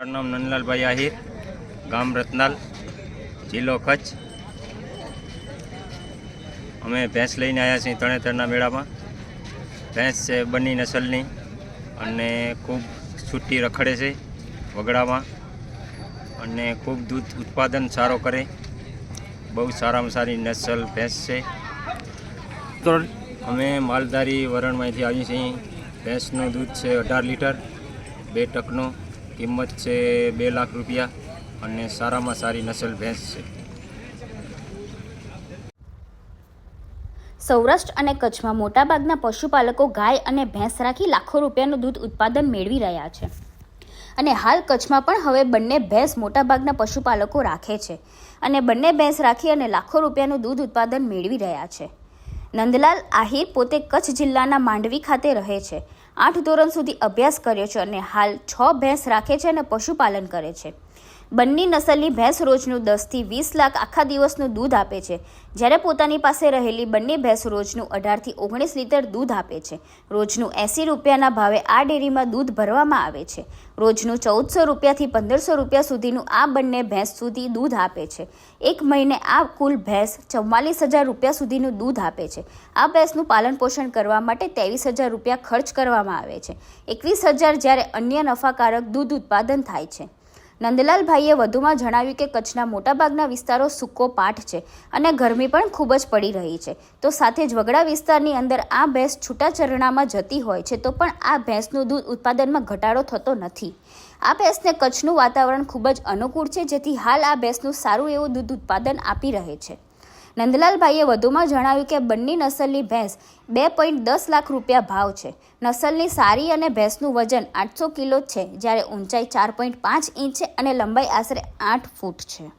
મારું નામ નંદલાલભાઈ આહિર, ગામ રતનાલ, જિલ્લો કચ્છ। અમે ભેંસ લઈને આવ્યા છીએ તરણેતરના મેળામાં। ભેંસ છે બન્ની નસલની અને ખૂબ છૂટી રખડે છે વગડામાં અને ખૂબ દૂધ ઉત્પાદન સારો કરે। બહુ સારામાં સારી નસલ ભેંસ છે। અમે માલધારી વરણમાંથી આવીએ છીએ। ભેંસનું દૂધ છે 18 લીટર, 2 ટકનું। કિંમત છે 2 લાખ રૂપિયા અને સારામાં સારી નસલ ભેંસ છે। સૌરાષ્ટ્ર અને કચ્છમાં મોટાભાગના પશુપાલકો ગાય અને ભેંસ રાખી લાખો રૂપિયાનું દૂધ ઉત્પાદન મેળવી રહ્યા છે અને હાલ કચ્છમાં પણ હવે બંને ભેંસ મોટાભાગના પશુપાલકો રાખે છે અને બંને ભેંસ રાખી અને લાખો રૂપિયાનું દૂધ ઉત્પાદન મેળવી રહ્યા છે। નંદલાલ આહિર પોતે કચ્છ જિલ્લાના માંડવી ખાતે રહે છે। 8 ધોરણ સુધી અભ્યાસ કર્યો છે અને હાલ 6 ભેંસ રાખે છે અને પશુપાલન કરે છે। બન્ની નસલની ભેંસ રોજનું 10 થી 20 લાખ આખા દિવસનું દૂધ આપે છે, જ્યારે પોતાની પાસે રહેલી બંને ભેંસ રોજનું 18 થી 19 લીટર દૂધ આપે છે। રોજનું 80 રૂપિયાના ભાવે આ ડેરીમાં દૂધ ભરવામાં આવે છે। રોજનું 1400 રૂપિયાથી 1500 રૂપિયા સુધીનું આ બંને ભેંસ સુધી દૂધ આપે છે। એક મહિને આ કુલ ભેંસ 44000 રૂપિયા સુધીનું દૂધ આપે છે। આ ભેંસનું પાલન પોષણ કરવા માટે 23000 રૂપિયા ખર્ચ કરવામાં આવે છે। 21000 જ્યારે અન્ય નફાકારક દૂધ ઉત્પાદન થાય છે। નંદલાલભાઈએ વધુમાં જણાવ્યું કે કચ્છના મોટાભાગના વિસ્તારો સૂકો પાટ છે અને ગરમી પણ ખૂબ જ પડી રહી છે, તો સાથે જ વગડા વિસ્તારની અંદર આ ભેંસ છૂટાચરણામાં જતી હોય છે તો પણ આ ભેંસનું દૂધ ઉત્પાદનમાં ઘટાડો થતો નથી। આ ભેંસને કચ્છનું વાતાવરણ ખૂબ જ અનુકૂળ છે, જેથી હાલ આ ભેંસનું સારું એવું દૂધ ઉત્પાદન આપી રહે છે। નંદલાલભાઈએ વધુમાં જણાવ્યું કે બંને નસલની ભેંસ 2.10 લાખ રૂપિયા ભાવ છે। નસલની સારી અને ભેંસનું વજન 800 કિલો છે, જ્યારે ઊંચાઈ 4.5 ઇંચ છે અને લંબાઈ આશરે 8 ફૂટ છે।